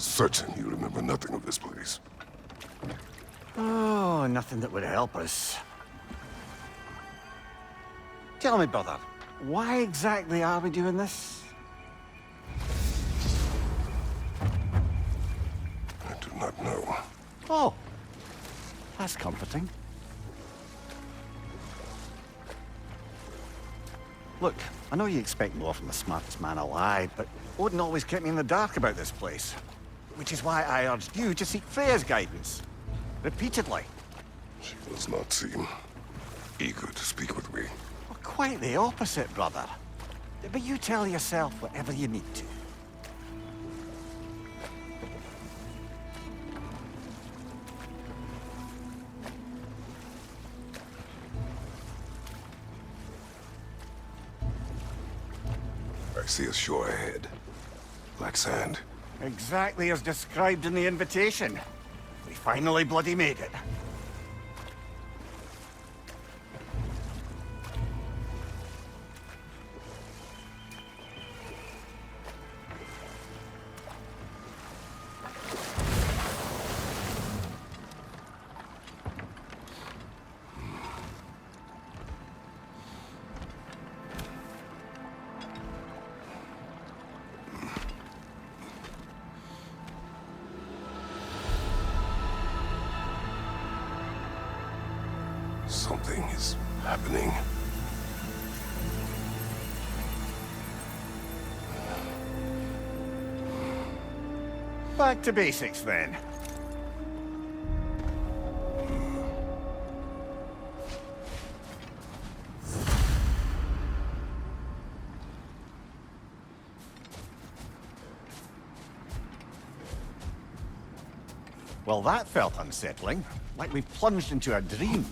certain you remember nothing of this place. Oh, nothing that would help us. Tell me, brother, why exactly are we doing this? I do not know. Oh, that's comforting. Look, I know you expect more from the smartest man alive, but Odin always kept me in the dark about this place. Which is why I urged you to seek Freya's guidance. Repeatedly. She does not seem eager to speak with me. Well, quite the opposite, brother. But you tell yourself whatever you need to. I see a shore ahead. Black sand. Exactly as described in the invitation. We finally bloody made it. Something is happening. Back to basics, then. Well, that felt unsettling. Like we plunged into a dream.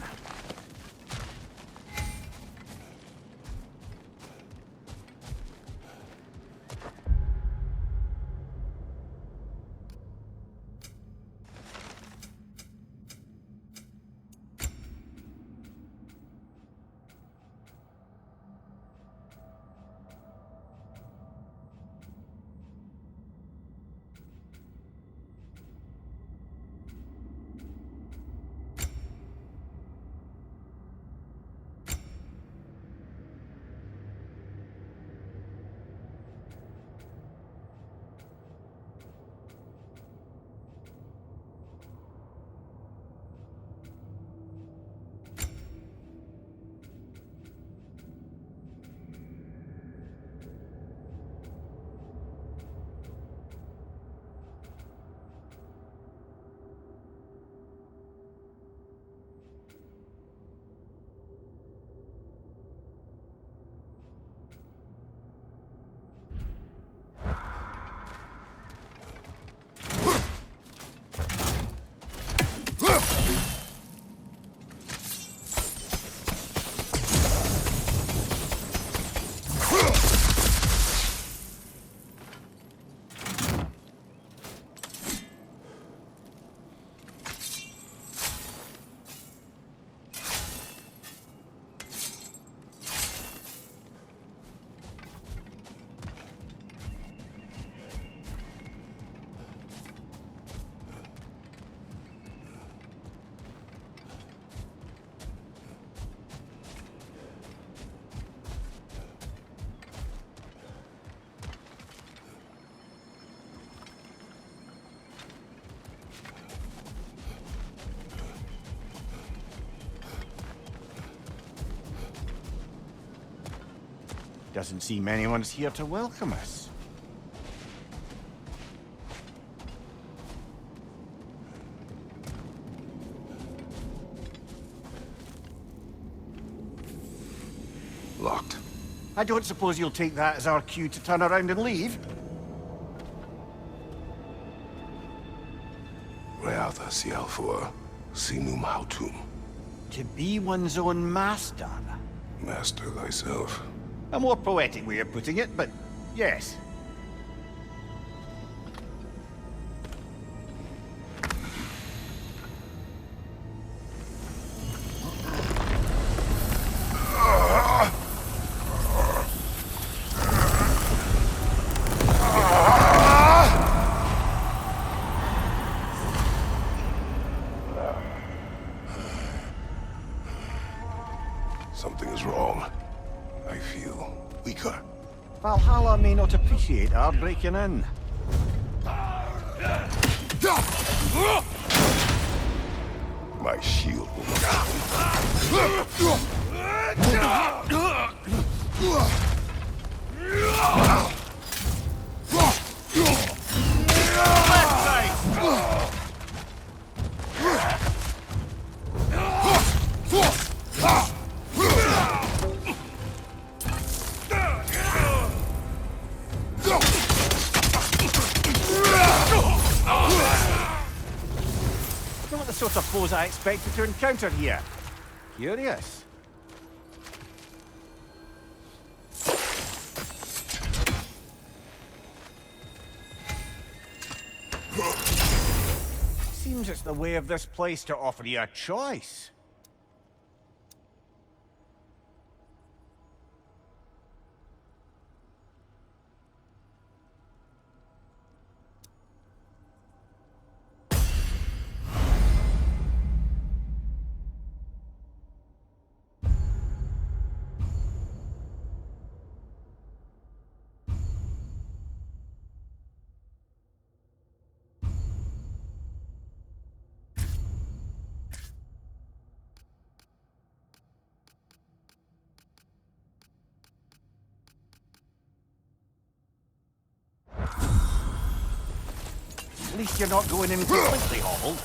Doesn't seem anyone's here to welcome us. Locked. I don't suppose you'll take that as our cue to turn around and leave? Reatha Sialfua, Sinum Hautum. To be one's own master. Master thyself. A more poetic way of putting it, but yes. appreciate our breaking in. My shield will Not the sort of foes I expected to encounter here. Curious. Seems it's the way of this place to offer you a choice. At least you're not going in completely hobbled.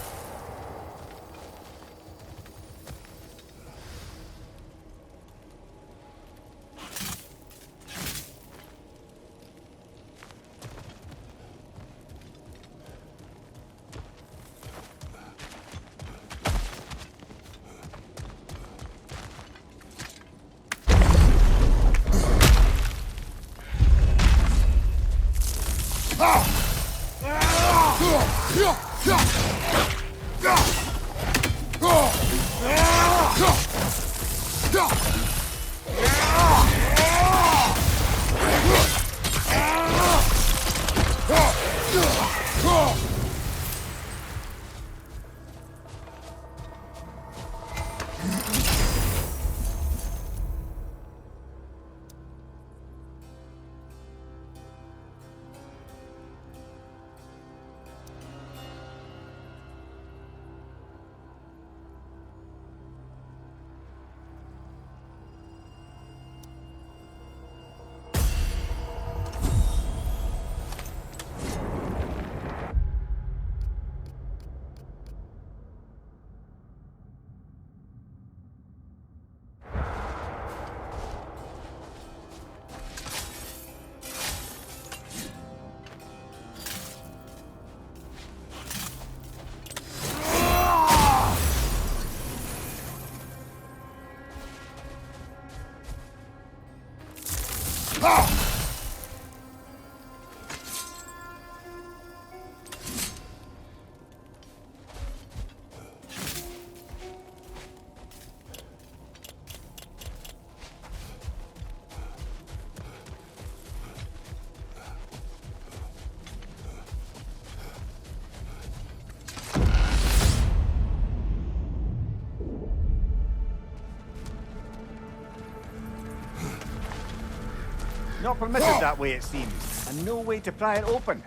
Not permitted that way, it seems, and no way to pry it open.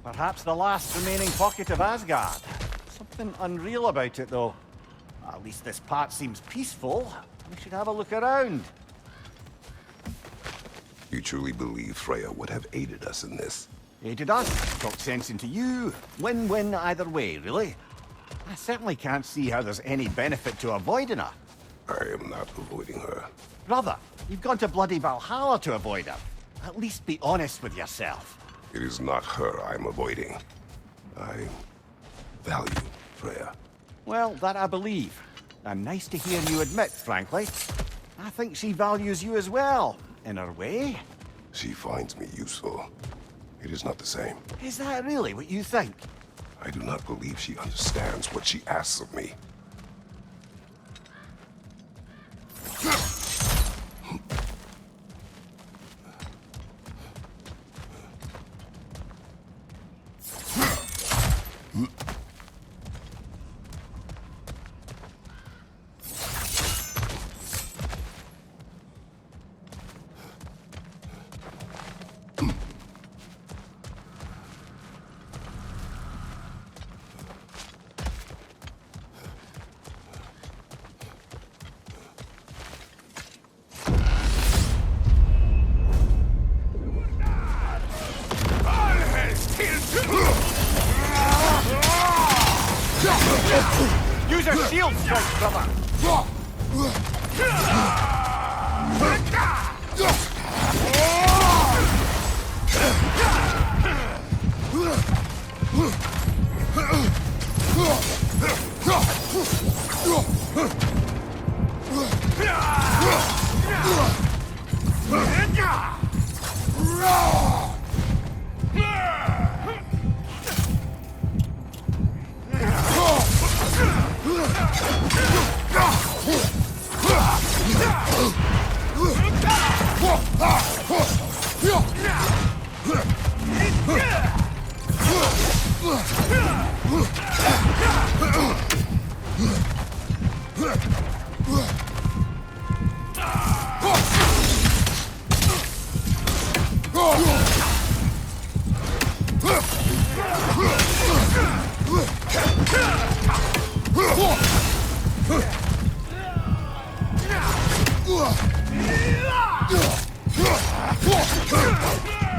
Perhaps the last remaining pocket of Asgard. Something unreal about it, though. At least this part seems peaceful. We should have a look around. You truly believe Freya would have aided us in this? Aided us, talked sense into you. Win-win either way, really. I certainly can't see how there's any benefit to avoiding her. I am not avoiding her. Brother, you've gone to bloody Valhalla to avoid her. At least be honest with yourself. It is not her I'm avoiding. I value Freya. Well, that I believe. And nice to hear you admit, frankly. I think she values you as well, in her way. She finds me useful. It is not the same. Is that really what you think? I do not believe she understands what she asks of me.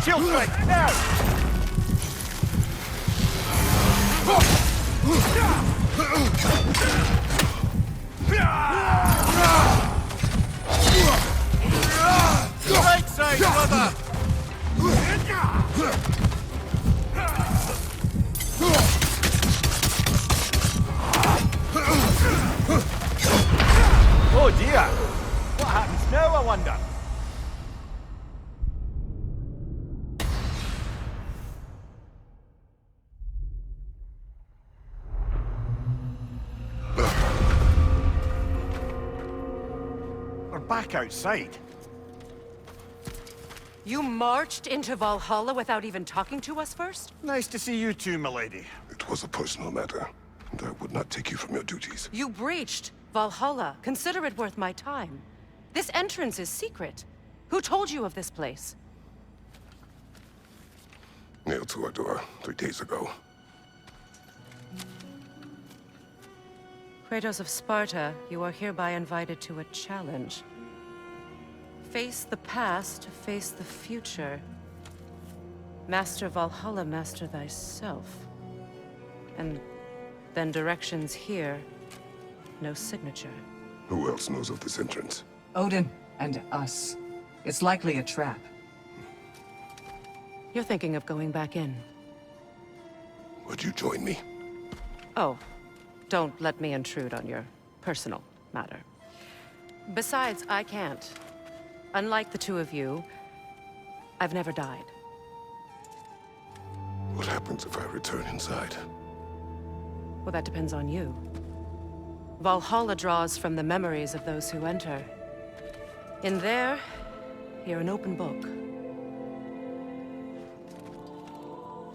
Shield strike, now! Right side, brother! Oh dear! What happens now, I wonder? We're back outside. You marched into Valhalla without even talking to us first? Nice to see you too, milady. It was a personal matter, and I would not take you from your duties. You breached Valhalla. Consider it worth my time. This entrance is secret. Who told you of this place? Nailed to our door 3 days ago. Kratos of Sparta, you are hereby invited to a challenge. Face the past to face the future. Master Valhalla, master thyself. And then directions here, no signature. Who else knows of this entrance? Odin and us. It's likely a trap. You're thinking of going back in. Would you join me? Oh, don't let me intrude on your personal matter. Besides, I can't. Unlike the two of you, I've never died. What happens if I return inside? Well, that depends on you. Valhalla draws from the memories of those who enter. In there, you're an open book.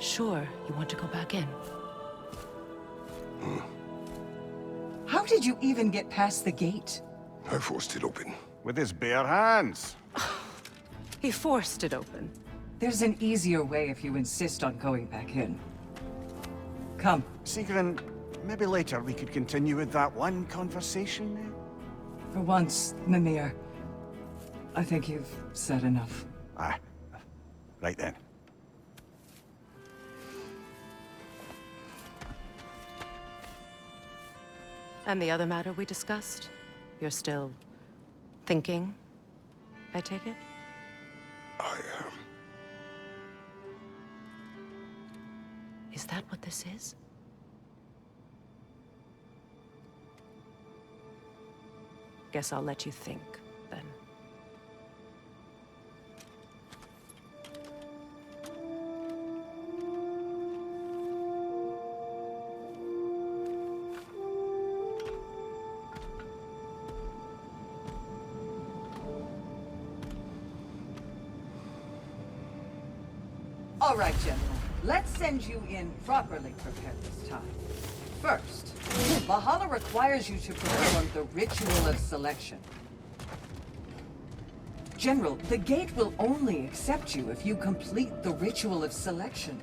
Sure, you want to go back in. How did you even get past the gate? I forced it open. With his bare hands. He forced it open. There's an easier way if you insist on going back in. Come. Sigrun, maybe later we could continue with that one conversation? For once, Mimir. I think you've said enough. Aye. Right then. And the other matter we discussed? You're still thinking, I take it? I am. Is that what this is? Guess I'll let you think, then. All right, General. Let's send you in properly prepared this time. First, Valhalla requires you to perform the Ritual of Selection. General, the gate will only accept you if you complete the Ritual of Selection.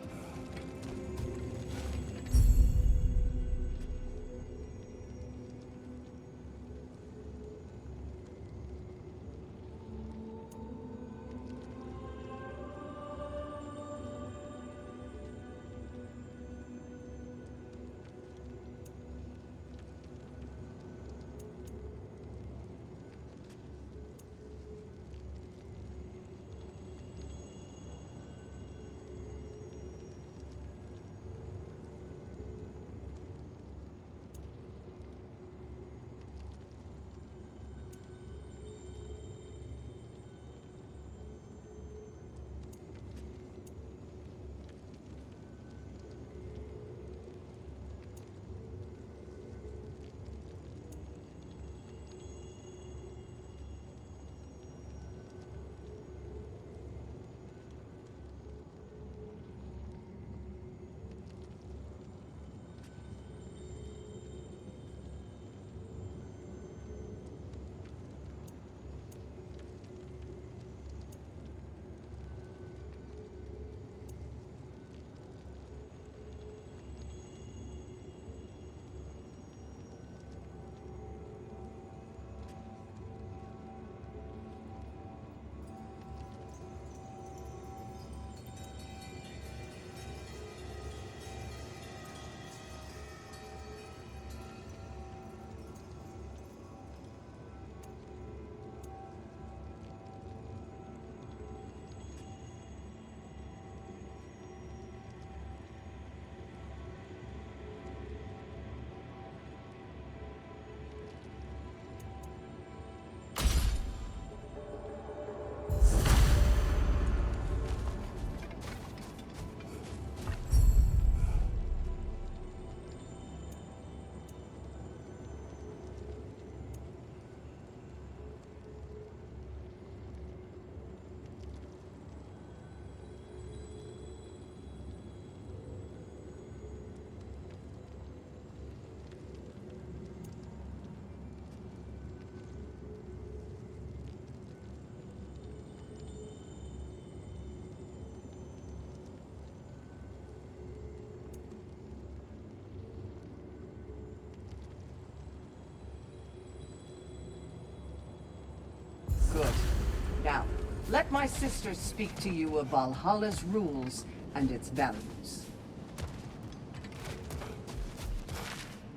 let my sister speak to you of Valhalla's rules and its values.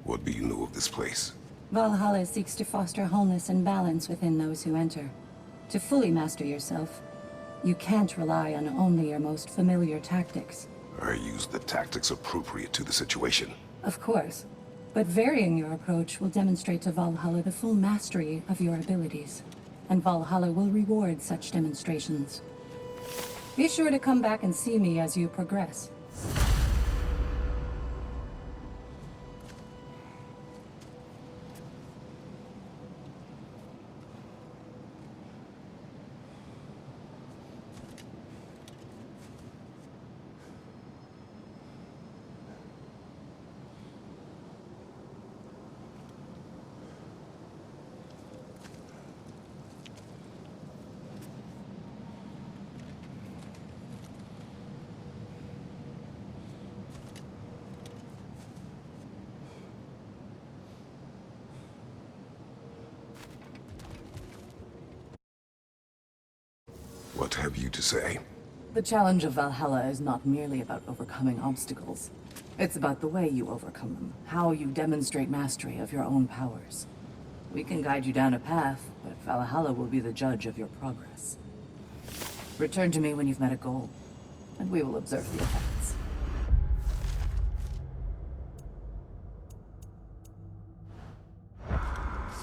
What do you know of this place? Valhalla seeks to foster wholeness and balance within those who enter. To fully master yourself, you can't rely on only your most familiar tactics. I use the tactics appropriate to the situation. Of course, but varying your approach will demonstrate to Valhalla the full mastery of your abilities, and Valhalla will reward such demonstrations. Be sure to come back and see me as you progress. What have you to say? The challenge of Valhalla is not merely about overcoming obstacles. It's about the way you overcome them, how you demonstrate mastery of your own powers. We can guide you down a path, but Valhalla will be the judge of your progress. Return to me when you've met a goal, and we will observe the effects.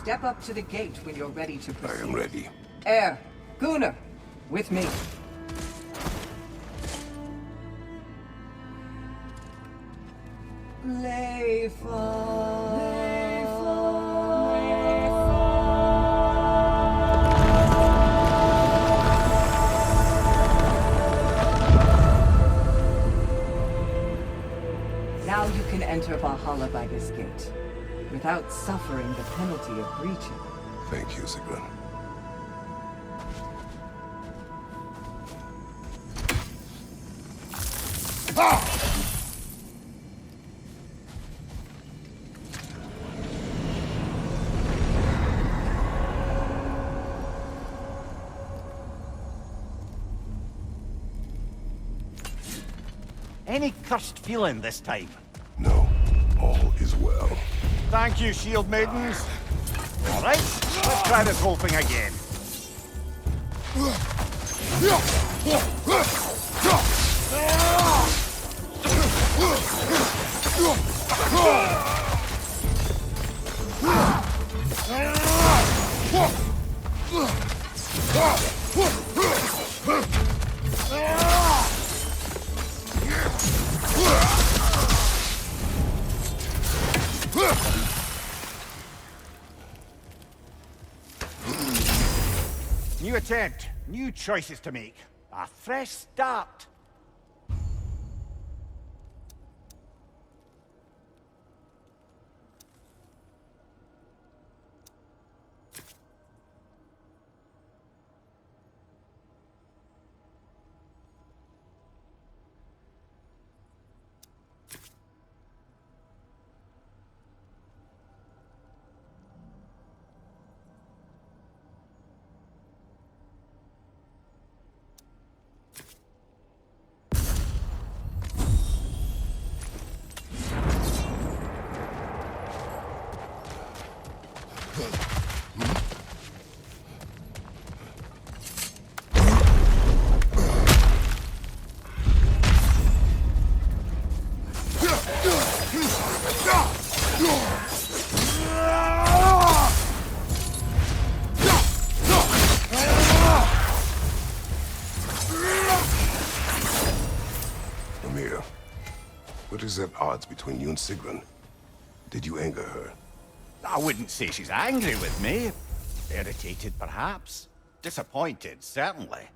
Step up to the gate when you're ready to I proceed. am ready. Air, Gunnar, with me. Now you can enter Valhalla by this gate, without suffering the penalty of breaching. Thank you, Sigrun. Any cursed feeling this time? No, all is well. Thank you, shield maidens. All right, let's try this whole thing again. New attempt, new choices to make. A fresh start. Amir, what is at odds between you and Sigrun? Did you anger her? I wouldn't say she's angry with me. Irritated, perhaps. Disappointed, certainly.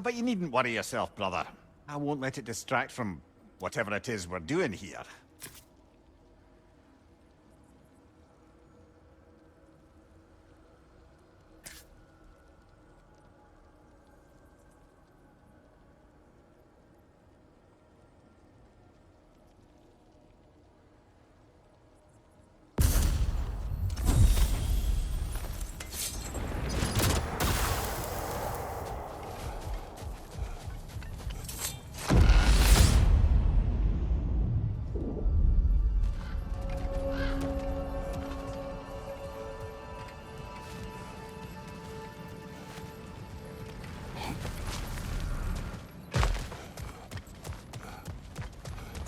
But you needn't worry yourself, brother. I won't let it distract from whatever it is we're doing here.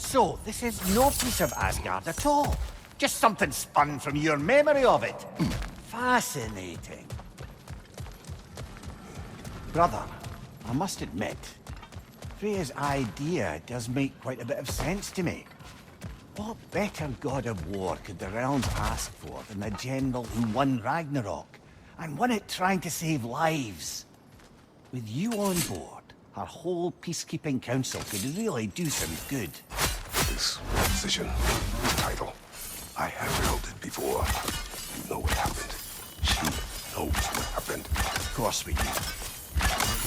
So, this is no piece of Asgard at all. Just something spun from your memory of it. Fascinating. Brother, I must admit, Freya's idea does make quite a bit of sense to me. What better god of war could the realms ask for than the general who won Ragnarok, and won it trying to save lives? With you on board, our whole peacekeeping council could really do some good. This position, title, I have held it before. You know what happened. She knows what happened. Of course we do.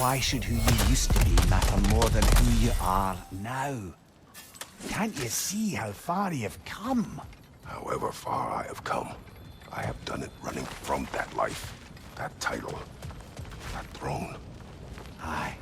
Why should who you used to be matter more than who you are now? Can't you see how far you've come? However far I have come, I have done it running from that life, that title, that throne. Aye.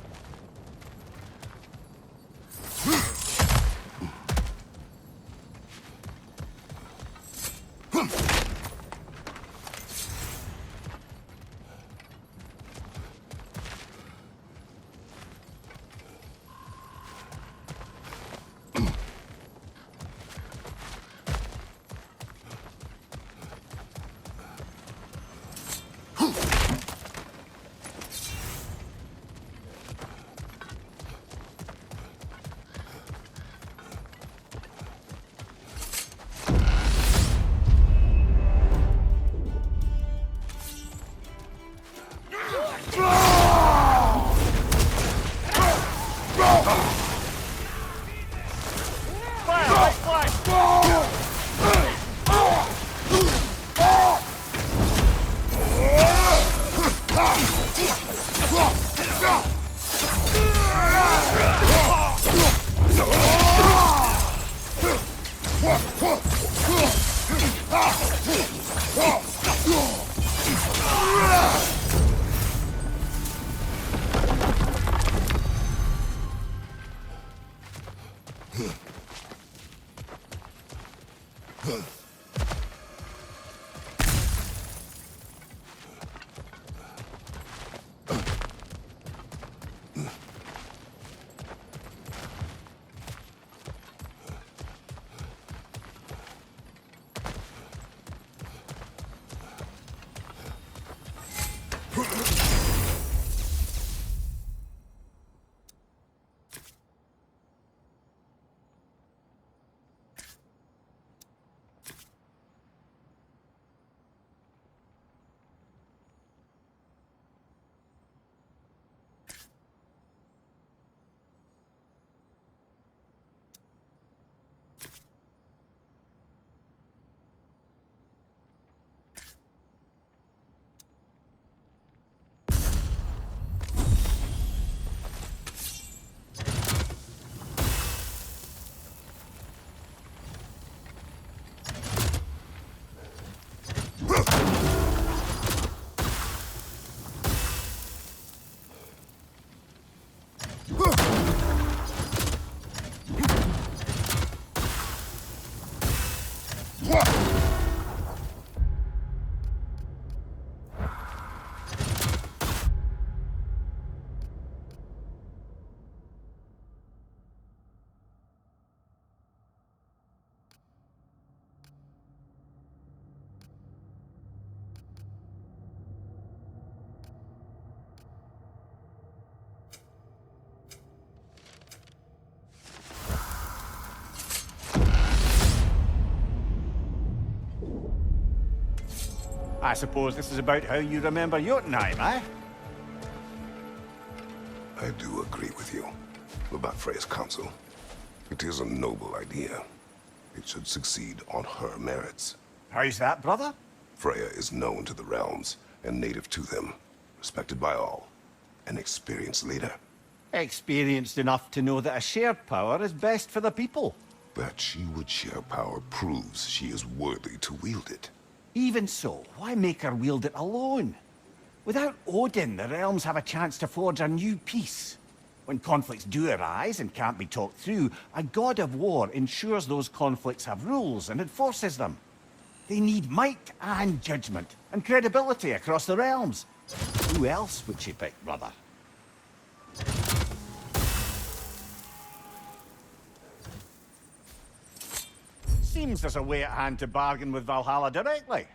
I suppose this is about how you remember Jotunheim, eh? I do agree with you about Freya's council. It is a noble idea. It should succeed on her merits. How's that, brother? Freya is known to the realms and native to them, respected by all. An experienced leader. Experienced enough to know that a shared power is best for the people. That she would share power proves she is worthy to wield it. Even so, why make her wield it alone? Without Odin, the realms have a chance to forge a new peace. When conflicts do arise and can't be talked through, a god of war ensures those conflicts have rules and enforces them. They need might and judgment, and credibility across the realms. Who else would she pick, brother? Seems there's a way at hand to bargain with Valhalla directly.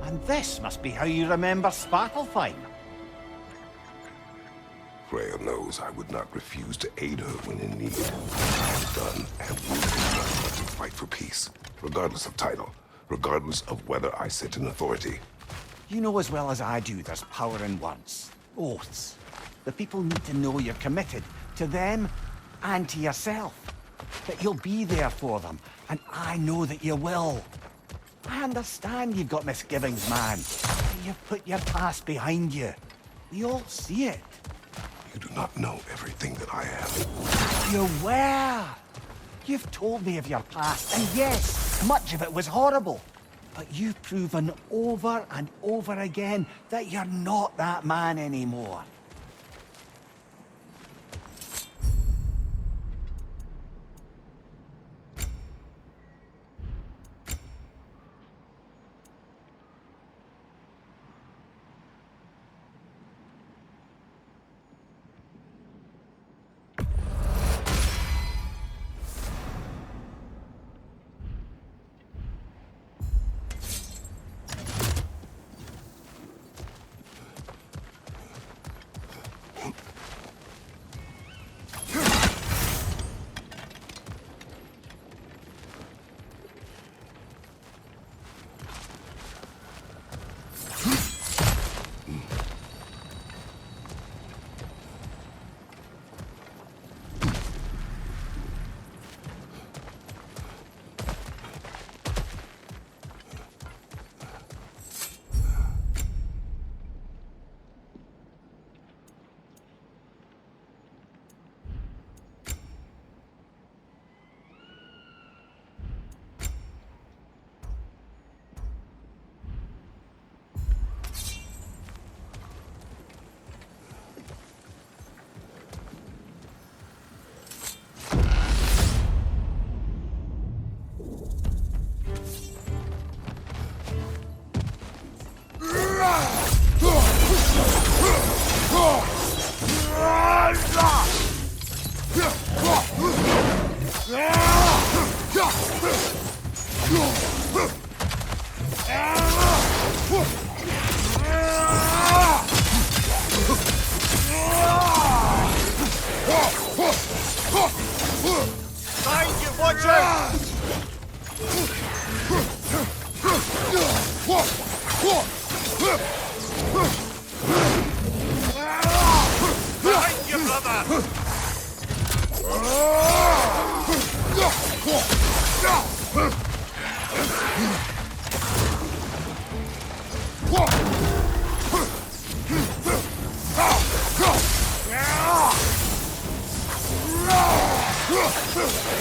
And this must be how you remember Svartalfheim. Freya knows I would not refuse to aid her when in need. I have done and will do nothing but to fight for peace, regardless of title, regardless of whether I sit in authority. You know as well as I do there's power in words. Oaths. The people need to know you're committed to them and to yourself. That you'll be there for them, and I know that you will. I understand you've got misgivings, man. But you've put your past behind you. We all see it. You do not know everything that I am. You were. You've told me of your past, and yes, much of it was horrible. But you've proven over and over again that you're not that man anymore.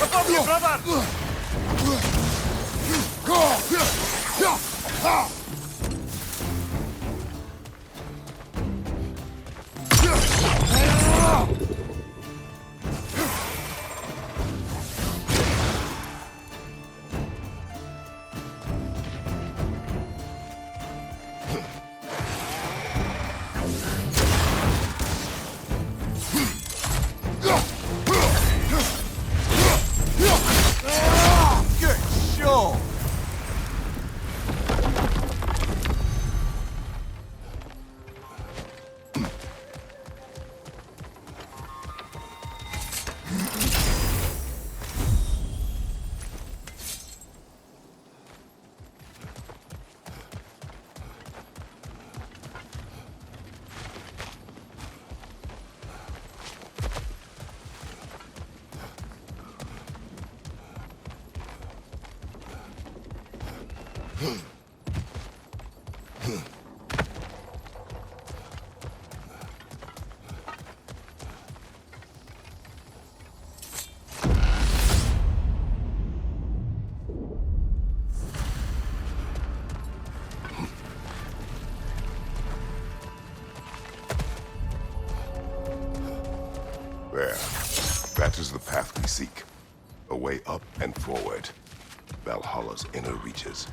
Above you, brother! Good show! There. That is the path we seek. A way up and forward. Valhalla's inner reaches.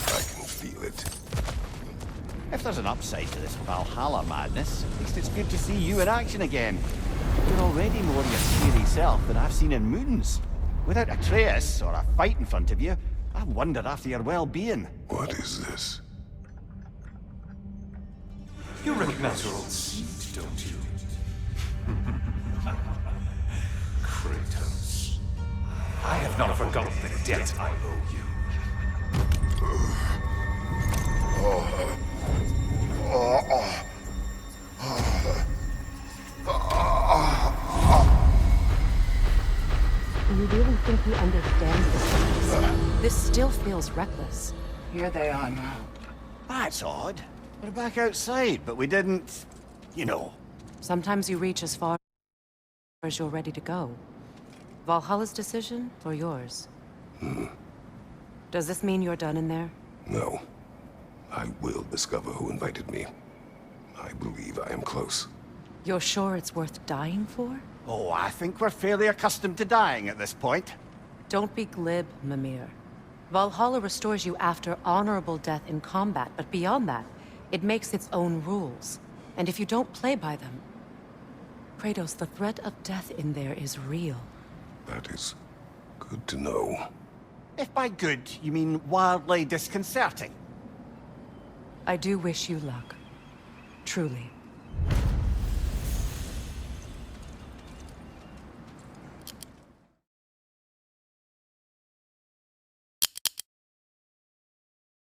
I can feel it. If there's an upside to this Valhalla madness, at least it's good to see you in action again. You're already more your scary self than I've seen in moons. Without Atreus or a fight in front of you, I wonder after your well-being. What is this? You recognize your old seat, don't you? Kratos. I have not forgotten the debt I owe you. Do you really think he understands this? This still feels reckless. Here they are now. That's odd. We're back outside, but we didn't... you know. Sometimes you reach as far as you're ready to go. Valhalla's decision, or yours? Does this mean you're done in there? No. I will discover who invited me. I believe I am close. You're sure it's worth dying for? Oh, I think we're fairly accustomed to dying at this point. Don't be glib, Mimir. Valhalla restores you after honorable death in combat, but beyond that, it makes its own rules. And if you don't play by them... Kratos, the threat of death in there is real. That is good to know. If by good, you mean wildly disconcerting. I do wish you luck. Truly.